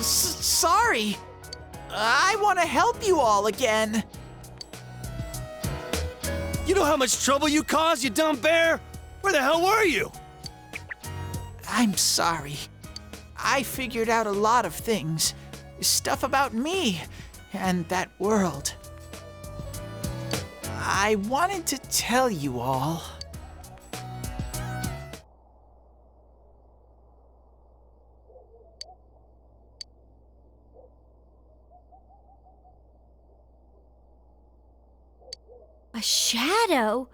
Sorry. I want to help you all again. You know how much trouble you caused, you dumb bear? Where the hell were you? I'm sorry. I figured out a lot of things. Stuff about me and that world. I wanted to tell you all. A shadow?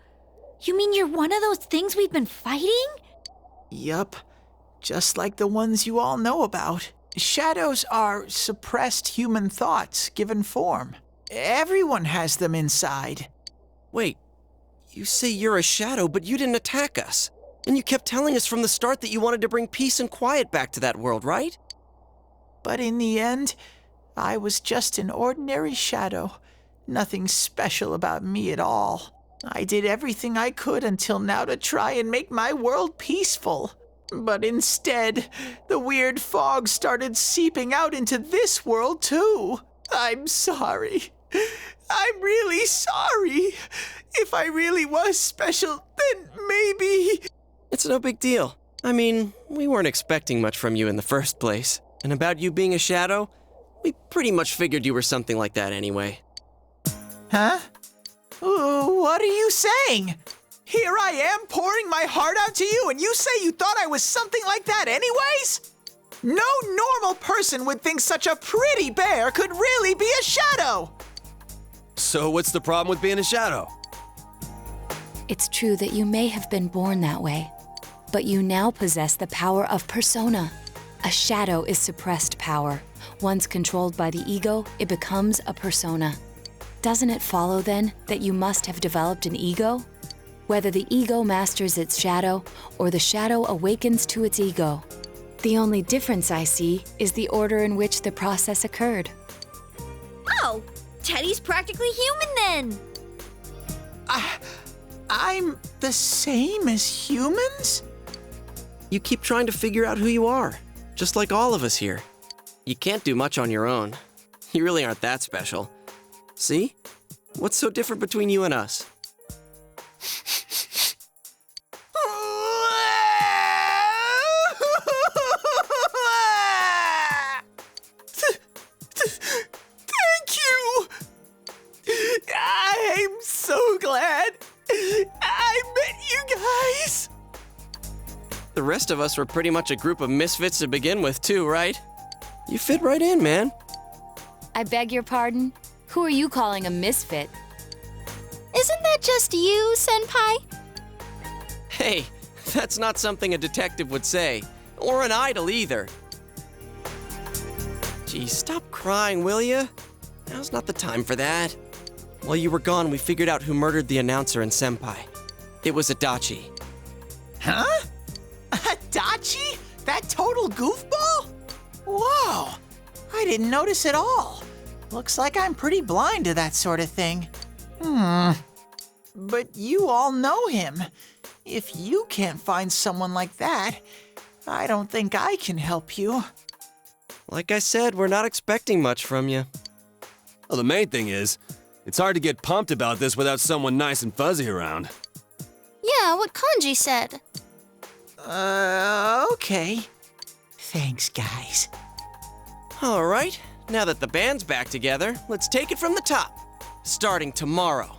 You mean you're one of those things we've been fighting? Yup, just like the ones you all know about. Shadows are suppressed human thoughts given form. Everyone has them inside. Wait, you say you're a shadow, but you didn't attack us. And you kept telling us from the start that you wanted to bring peace and quiet back to that world, right? But in the end, I was just an ordinary shadow. Nothing special about me at all. I did everything I could until now to try and make my world peaceful. But instead, the weird fog started seeping out into this world too. I'm sorry. I'm really sorry. If I really was special, then maybe... It's no big deal. I mean, we weren't expecting much from you in the first place. And about you being a shadow, we pretty much figured you were something like that anyway. Huh? What are you saying? Here I am pouring my heart out to you, and you say you thought I was something like that anyways? No normal person would think such a pretty bear could really be a shadow! So what's the problem with being a shadow? It's true that you may have been born that way, but you now possess the power of persona. A shadow is suppressed power. Once controlled by the ego, it becomes a persona. Doesn't it follow, then, that you must have developed an ego? Whether the ego masters its shadow, or the shadow awakens to its ego. The only difference I see is the order in which the process occurred. Oh, Teddy's practically human then! I'm the same as humans? You keep trying to figure out who you are, just like all of us here. You can't do much on your own. You really aren't that special. See? What's so different between you and us? Thank you! I'm so glad I met you guys! The rest of us were pretty much a group of misfits to begin with, too, right? You fit right in, man. I beg your pardon? Who are you calling a misfit? Isn't that just you, Senpai? Hey, that's not something a detective would say. Or an idol, either. Geez, stop crying, will ya? Now's not the time for that. While you were gone, we figured out who murdered the announcer and Senpai. It was Adachi. Huh? Adachi? That total goofball? Whoa! I didn't notice at all. Looks like I'm pretty blind to that sort of thing. But you all know him. If you can't find someone like that, I don't think I can help you. Like I said, we're not expecting much from you. Well, the main thing is, it's hard to get pumped about this without someone nice and fuzzy around. Yeah, what Kanji said. Okay. Thanks, guys. All right, now that the band's back together, let's take it from the top, starting tomorrow.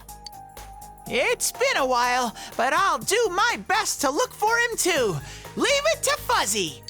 It's been a while, but I'll do my best to look for him too. Leave it to Fuzzy.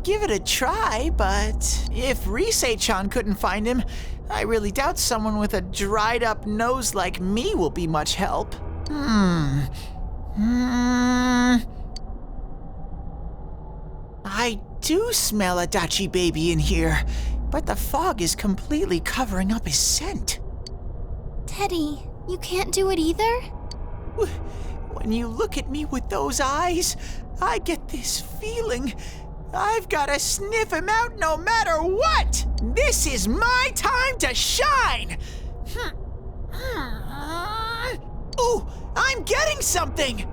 give it a try, but if Rise-chan couldn't find him, I really doubt someone with a dried-up nose like me will be much help. I do smell a Dachi baby in here, but the fog is completely covering up his scent. Teddy, you can't do it either? When you look at me with those eyes, I get this feeling I've got to sniff him out no matter what! This is my time to shine! Ooh, I'm getting something!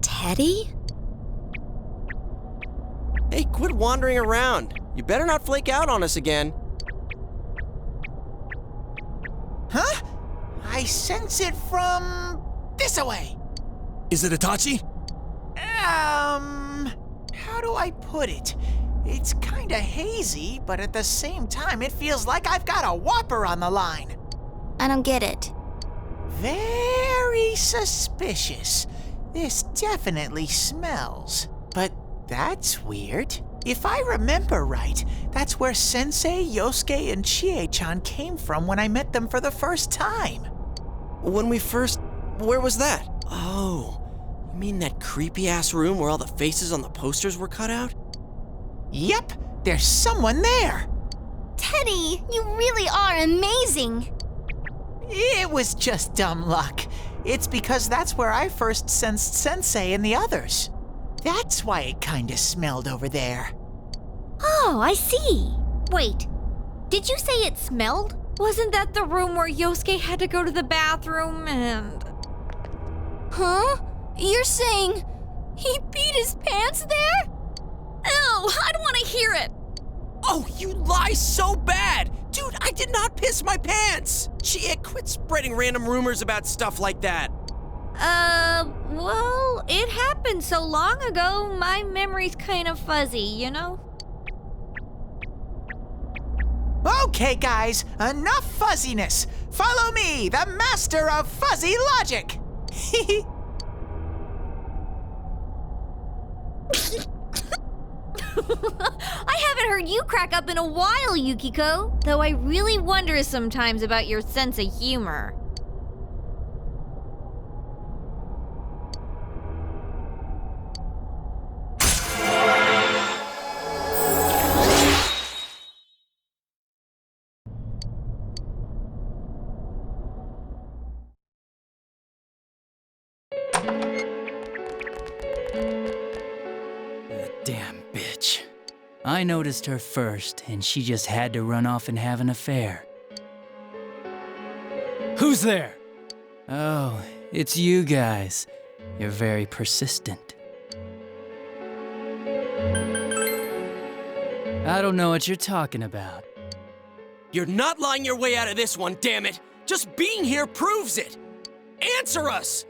Teddy? Hey, quit wandering around. You better not flake out on us again. Huh? I sense it from this away. Is it Itachi? How do I put it? It's kinda hazy, but at the same time, it feels like I've got a whopper on the line. I don't get it. Very suspicious. This definitely smells. But that's weird. If I remember right, that's where Sensei, Yosuke, and Chie-chan came from when I met them for the first time. Where was that? Oh, you mean that creepy-ass room where all the faces on the posters were cut out? Yep, there's someone there. Teddy, you really are amazing. It was just dumb luck. It's because that's where I first sensed Sensei and the others. That's why it kinda smelled over there. Oh, I see. Wait, did you say it smelled? Wasn't that the room where Yosuke had to go to the bathroom and... Huh? You're saying he peed his pants there? Ew, I don't want to hear it! Oh, you lie so bad! Dude, I did not piss my pants! Chia, quit spreading random rumors about stuff like that. Well, it happened so long ago, my memory's kind of fuzzy, you know? Okay, guys, enough fuzziness. Follow me, the master of fuzzy logic. I haven't heard you crack up in a while, Yukiko. Though I really wonder sometimes about your sense of humor. Damn bitch. I noticed her first, and she just had to run off and have an affair. Who's there? Oh, it's you guys. You're very persistent. I don't know what you're talking about. You're not lying your way out of this one, damn it! Just being here proves it! Answer us!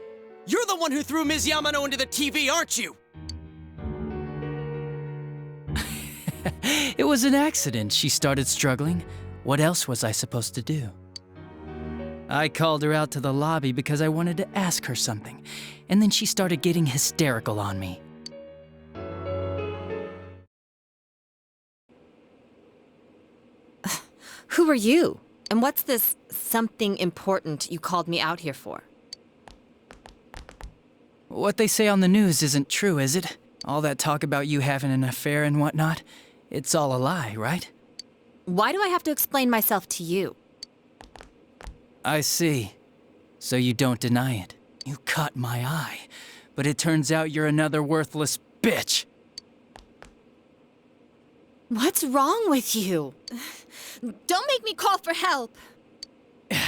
You're the one who threw Ms. Yamano into the TV, aren't you? It was an accident. She started struggling. What else was I supposed to do? I called her out to the lobby because I wanted to ask her something, and then she started getting hysterical on me. Who are you? And what's this something important you called me out here for? What they say on the news isn't true, is it? All that talk about you having an affair and whatnot? It's all a lie, right? Why do I have to explain myself to you? I see. So you don't deny it. You caught my eye. But it turns out you're another worthless bitch. What's wrong with you? Don't make me call for help.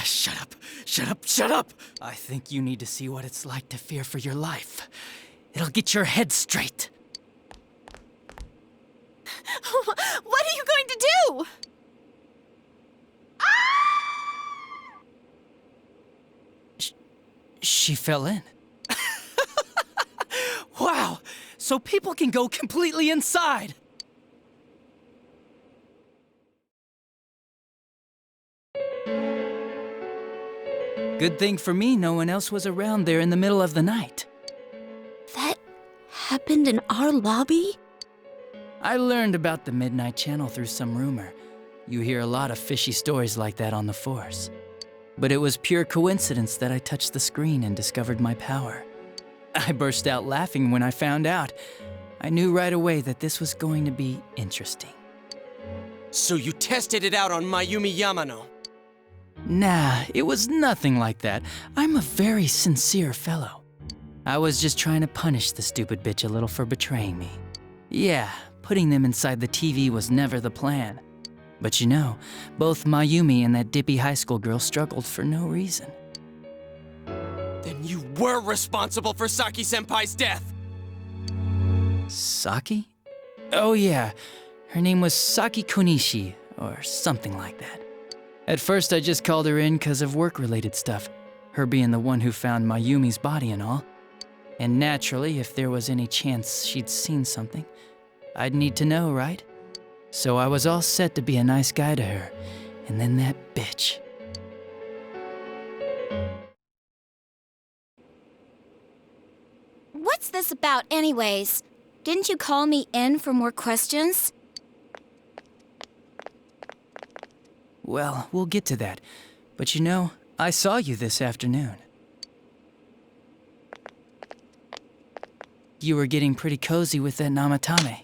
Shut up, shut up, shut up! I think you need to see what it's like to fear for your life. It'll get your head straight. What are you going to do? She fell in. Wow, so people can go completely inside. Good thing for me, no one else was around there in the middle of the night. That happened in our lobby? I learned about the Midnight Channel through some rumor. You hear a lot of fishy stories like that on the force. But it was pure coincidence that I touched the screen and discovered my power. I burst out laughing when I found out. I knew right away that this was going to be interesting. So you tested it out on Mayumi Yamano? Nah, it was nothing like that. I'm a very sincere fellow. I was just trying to punish the stupid bitch a little for betraying me. Yeah, putting them inside the TV was never the plan. But you know, both Mayumi and that dippy high school girl struggled for no reason. Then you were responsible for Saki-senpai's death! Saki? Oh yeah, her name was Saki Konishi, or something like that. At first I just called her in because of work-related stuff, her being the one who found Mayumi's body and all. And naturally, if there was any chance she'd seen something, I'd need to know, right? So I was all set to be a nice guy to her, and then that bitch. What's this about anyways? Didn't you call me in for more questions? Well, we'll get to that. But you know, I saw you this afternoon. You were getting pretty cozy with that Namatame.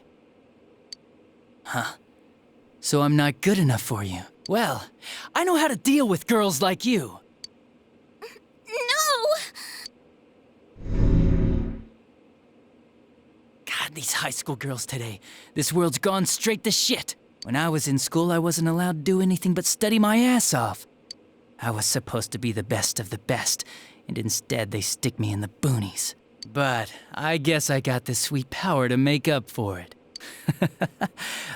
Huh. So I'm not good enough for you. Well, I know how to deal with girls like you. No! God, these high school girls today. This world's gone straight to shit. When I was in school, I wasn't allowed to do anything but study my ass off. I was supposed to be the best of the best, and instead they stick me in the boonies. But I guess I got this sweet power to make up for it.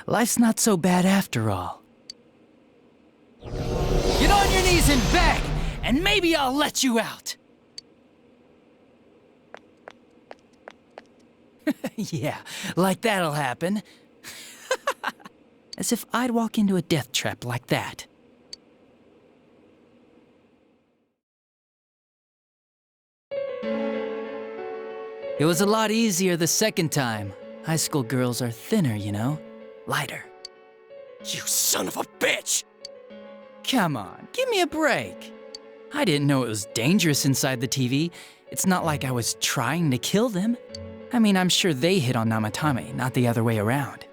Life's not so bad after all. Get on your knees and beg, and maybe I'll let you out. Yeah, like that'll happen. As if I'd walk into a death trap like that. It was a lot easier the second time. High school girls are thinner, you know? Lighter. You son of a bitch! Come on, give me a break. I didn't know it was dangerous inside the TV. It's not like I was trying to kill them. I mean, I'm sure they hit on Namatame, not the other way around.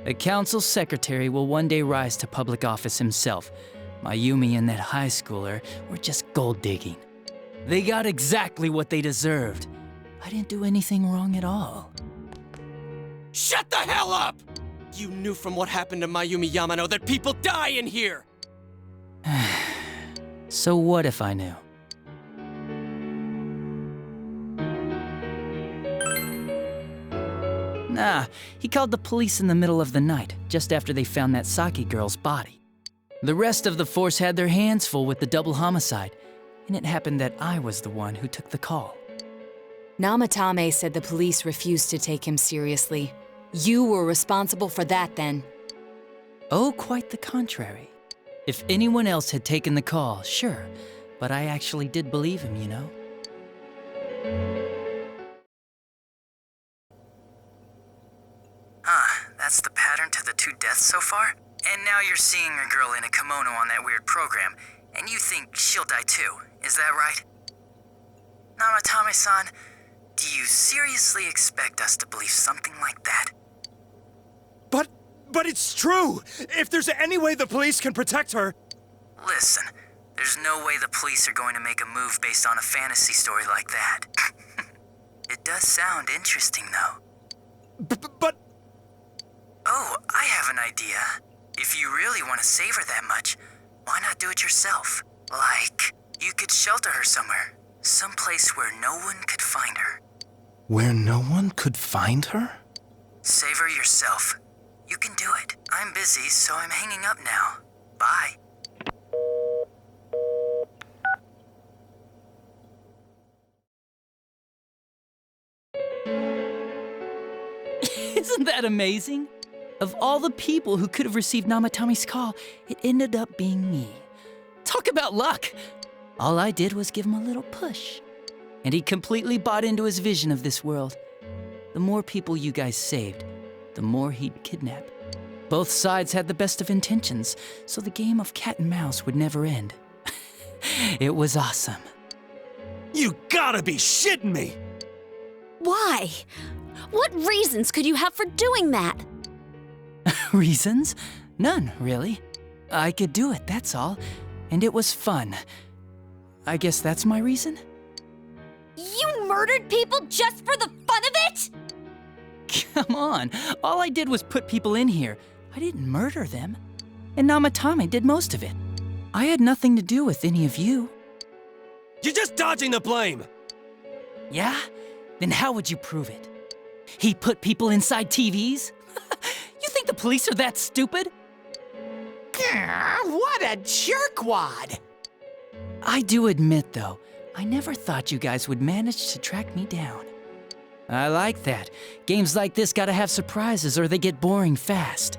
The council secretary will one day rise to public office himself. Mayumi and that high schooler were just gold digging. They got exactly what they deserved. I didn't do anything wrong at all. Shut the hell up! You knew from what happened to Mayumi Yamano that people die in here! So what if I knew? Nah, he called the police in the middle of the night, just after they found that Saki girl's body. The rest of the force had their hands full with the double homicide, and it happened that I was the one who took the call. Namatame said the police refused to take him seriously. You were responsible for that then. Oh, quite the contrary. If anyone else had taken the call, sure, but I actually did believe him, you know? That's the pattern to the 2 deaths so far? And now you're seeing a girl in a kimono on that weird program, and you think she'll die too, is that right? Namatame-san, do you seriously expect us to believe something like that? But it's true! If there's any way the police can protect her... Listen, there's no way the police are going to make a move based on a fantasy story like that. It does sound interesting, though. But... Oh, I have an idea. If you really want to save her that much, why not do it yourself? Like, you could shelter her somewhere. Someplace where no one could find her. Where no one could find her? Save her yourself. You can do it. I'm busy, so I'm hanging up now. Bye. Isn't that amazing? Of all the people who could have received Namatame's call, it ended up being me. Talk about luck! All I did was give him a little push. And he completely bought into his vision of this world. The more people you guys saved, the more he'd kidnap. Both sides had the best of intentions, so the game of cat and mouse would never end. It was awesome. You gotta be shitting me! Why? What reasons could you have for doing that? Reasons? None, really. I could do it, that's all. And it was fun. I guess that's my reason? You murdered people just for the fun of it? Come on, all I did was put people in here. I didn't murder them. And Namatame did most of it. I had nothing to do with any of you. You're just dodging the blame! Yeah? Then how would you prove it? He put people inside TVs? You think the police are that stupid? What a jerkwad! I do admit, though, I never thought you guys would manage to track me down. I like that. Games like this gotta have surprises or they get boring fast.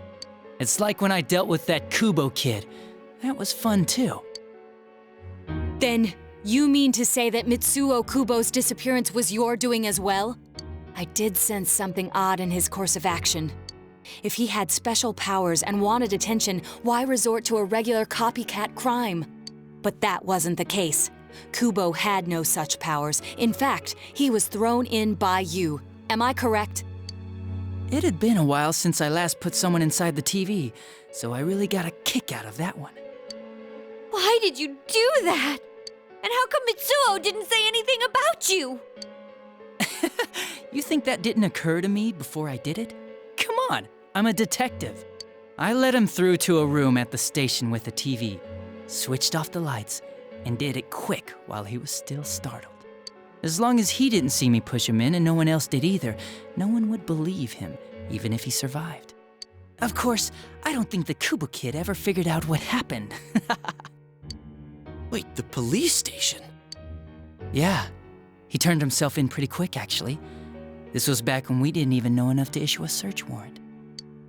It's like when I dealt with that Kubo kid. That was fun, too. Then, you mean to say that Mitsuo Kubo's disappearance was your doing as well? I did sense something odd in his course of action. If he had special powers and wanted attention, why resort to a regular copycat crime? But that wasn't the case. Kubo had no such powers. In fact, he was thrown in by you. Am I correct? It had been a while since I last put someone inside the TV, so I really got a kick out of that one. Why did you do that? And how come Mitsuo didn't say anything about you? You think that didn't occur to me before I did it? Come on, I'm a detective. I let him through to a room at the station with a TV, switched off the lights, and did it quick while he was still startled. As long as he didn't see me push him in and no one else did either, no one would believe him, even if he survived. Of course, I don't think the Kubo kid ever figured out what happened. Wait, the police station? Yeah, he turned himself in pretty quick, actually. This was back when we didn't even know enough to issue a search warrant.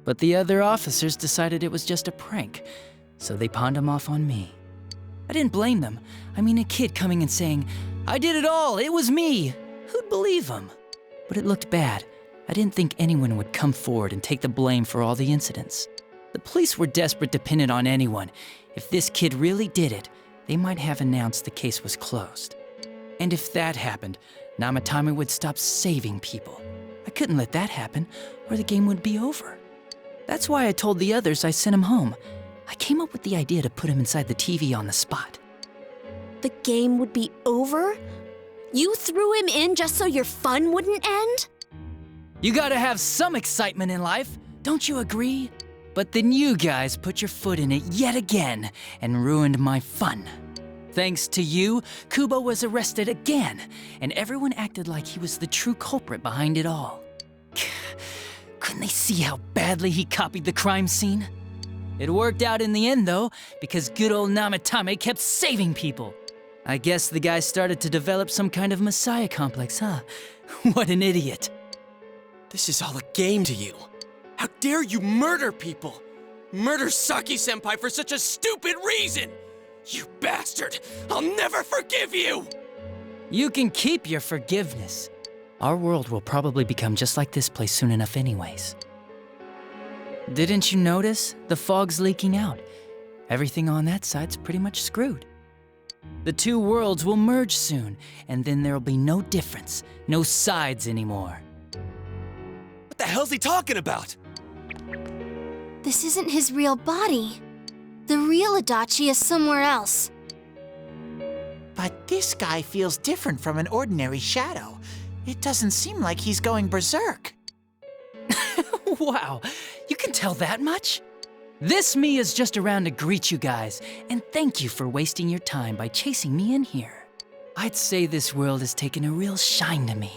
But the other officers decided it was just a prank, so they pawned him off on me. I didn't blame them. I mean, a kid coming and saying, "I did it all, it was me." Who'd believe him? But it looked bad. I didn't think anyone would come forward and take the blame for all the incidents. The police were desperate to pin it on anyone. If this kid really did it, they might have announced the case was closed. And if that happened, Namatame would stop saving people. I couldn't let that happen, or the game would be over. That's why I told the others I sent him home. I came up with the idea to put him inside the TV on the spot. The game would be over? You threw him in just so your fun wouldn't end? You gotta have some excitement in life, don't you agree? But then you guys put your foot in it yet again and ruined my fun. Thanks to you, Kubo was arrested again, and everyone acted like he was the true culprit behind it all. Couldn't they see how badly he copied the crime scene? It worked out in the end, though, because good old Namatame kept saving people. I guess the guy started to develop some kind of messiah complex, huh? What an idiot. This is all a game to you. How dare you murder people? Murder Saki-senpai for such a stupid reason! You bastard! I'll never forgive you! You can keep your forgiveness. Our world will probably become just like this place soon enough anyways. Didn't you notice? The fog's leaking out. Everything on that side's pretty much screwed. The two worlds will merge soon, and then there'll be no difference, no sides anymore. What the hell's he talking about? This isn't his real body. The real Adachi is somewhere else. But this guy feels different from an ordinary shadow. It doesn't seem like he's going berserk. Wow, you can tell that much? This me is just around to greet you guys, and thank you for wasting your time by chasing me in here. I'd say this world has taken a real shine to me.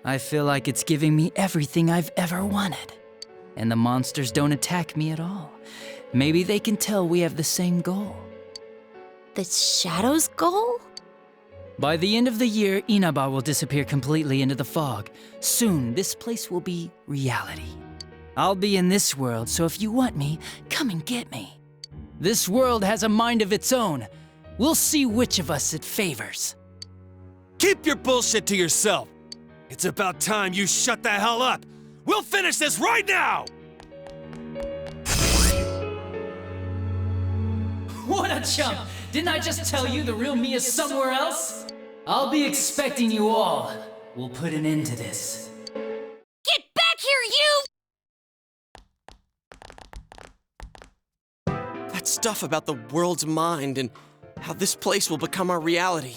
I feel like it's giving me everything I've ever wanted. And the monsters don't attack me at all. Maybe they can tell we have the same goal. The Shadow's goal? By the end of the year, Inaba will disappear completely into the fog. Soon, this place will be reality. I'll be in this world, so if you want me, come and get me. This world has a mind of its own. We'll see which of us it favors. Keep your bullshit to yourself. It's about time you shut the hell up. We'll finish this right now! What a chump! Didn't I just tell you the real me is somewhere else? I'll be expecting you all. We'll put an end to this. Get back here, you! That stuff about the world's mind and how this place will become our reality.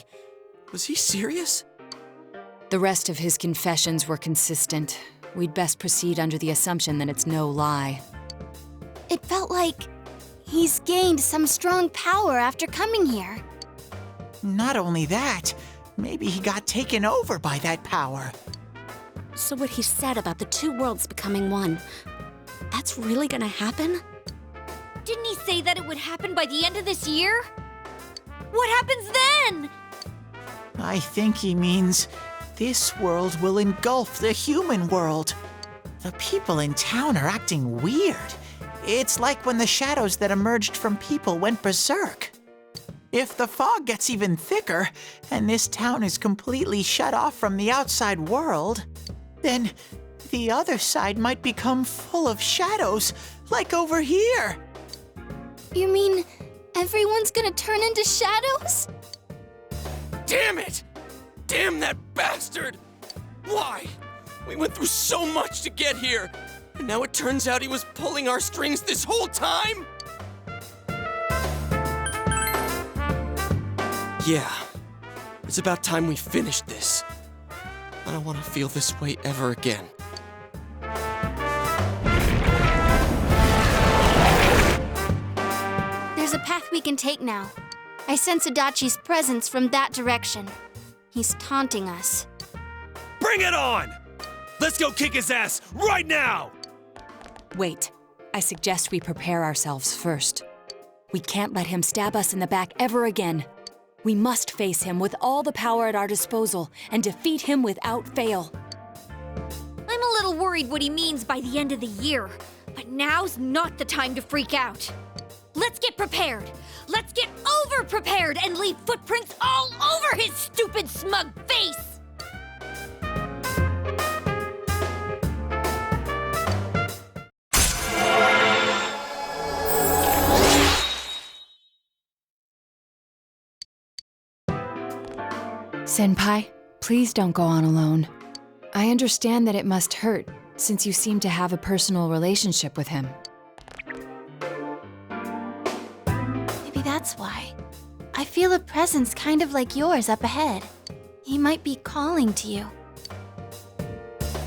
Was he serious? The rest of his confessions were consistent. We'd best proceed under the assumption that it's no lie. It felt like he's gained some strong power after coming here. Not only that, maybe he got taken over by that power. So what he said about the two worlds becoming one, that's really gonna happen? Didn't he say that it would happen by the end of this year? What happens then? I think he means this world will engulf the human world. The people in town are acting weird. It's like when the shadows that emerged from people went berserk. If the fog gets even thicker, and this town is completely shut off from the outside world, then the other side might become full of shadows, like over here. You mean everyone's gonna turn into shadows? Damn it! Damn that bastard! Why? We went through so much to get here, and now it turns out he was pulling our strings this whole time? Yeah, it's about time we finished this. I don't want to feel this way ever again. There's a path we can take now. I sense Adachi's presence from that direction. He's taunting us. Bring it on! Let's go kick his ass right now! Wait, I suggest we prepare ourselves first. We can't let him stab us in the back ever again. We must face him with all the power at our disposal and defeat him without fail. I'm a little worried what he means by the end of the year, but now's not the time to freak out. Let's get prepared. Let's get over-prepared and leave footprints all over his stupid, smug face! Senpai, please don't go on alone. I understand that it must hurt, since you seem to have a personal relationship with him. Maybe that's why. I feel a presence kind of like yours up ahead. He might be calling to you.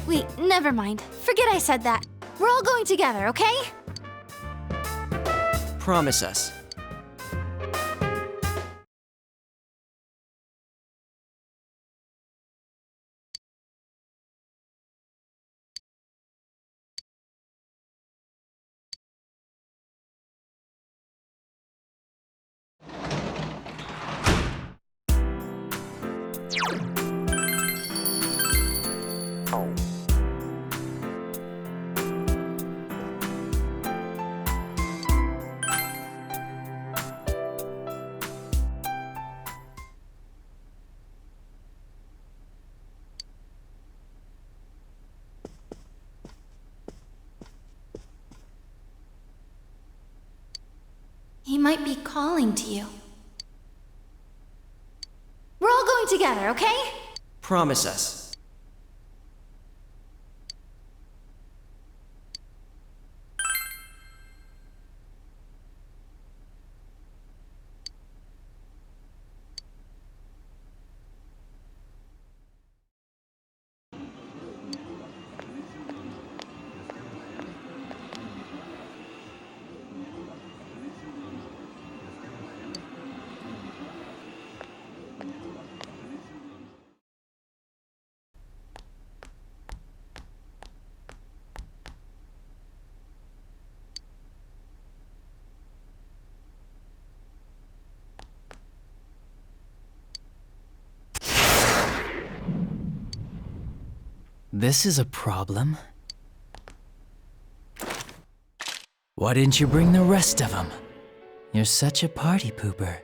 Wait, never mind. Forget I said that. We're all going together, okay? Promise us. He might be calling to you. We're all going together, okay? Promise us. This is a problem. Why didn't you bring the rest of them? You're such a party pooper.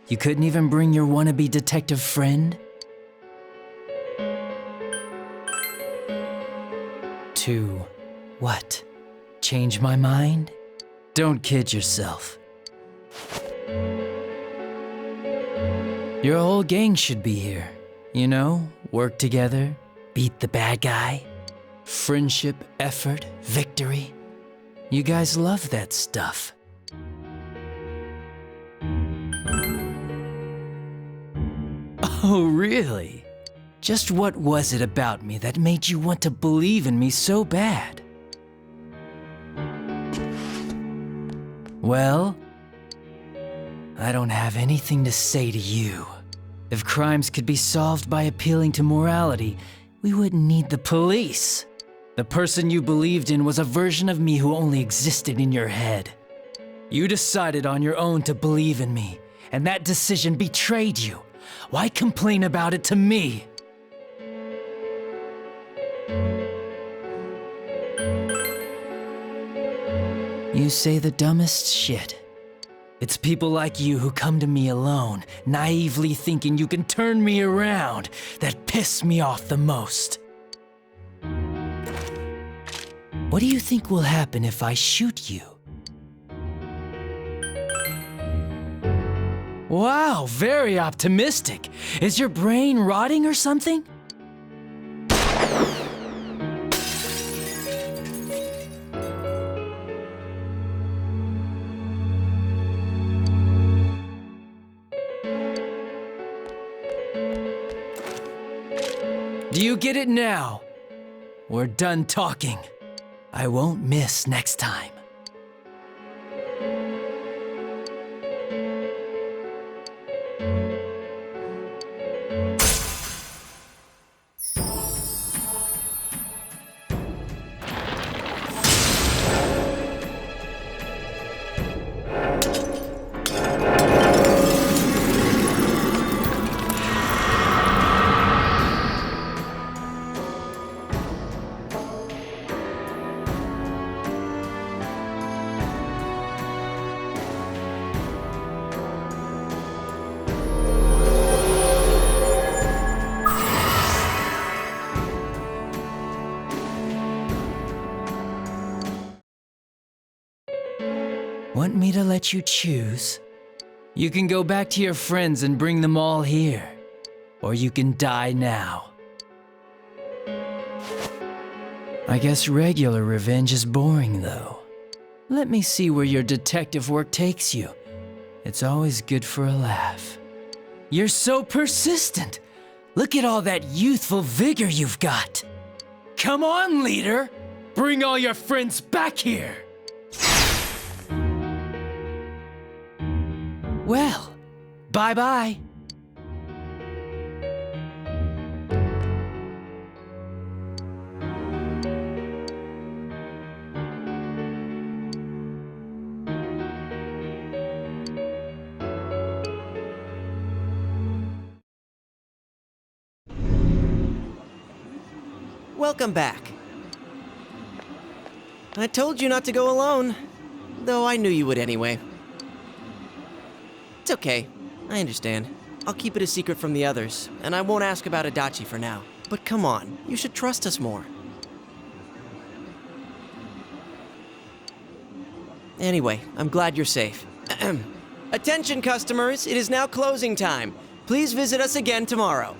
You couldn't even bring your wannabe detective friend? To what? Change my mind? Don't kid yourself. Your whole gang should be here. You know, work together, beat the bad guy. Friendship, effort, victory. You guys love that stuff. Oh, really? Just what was it about me that made you want to believe in me so bad? Well, I don't have anything to say to you. If crimes could be solved by appealing to morality, we wouldn't need the police. The person you believed in was a version of me who only existed in your head. You decided on your own to believe in me, and that decision betrayed you. Why complain about it to me? You say the dumbest shit. It's people like you who come to me alone, naively thinking you can turn me around, that piss me off the most. What do you think will happen if I shoot you? Wow, very optimistic. Is your brain rotting or something? Do you get it now? We're done talking. I won't miss next time. Want me to let you choose? You can go back to your friends and bring them all here. Or you can die now. I guess regular revenge is boring, though. Let me see where your detective work takes you. It's always good for a laugh. You're so persistent. Look at all that youthful vigor you've got. Come on, leader. Bring all your friends back here. Well, bye-bye. Welcome back. I told you not to go alone, though I knew you would anyway. It's okay. I understand. I'll keep it a secret from the others, and I won't ask about Adachi for now. But come on, you should trust us more. Anyway, I'm glad you're safe. Attention, customers, it is now closing time. Please visit us again tomorrow.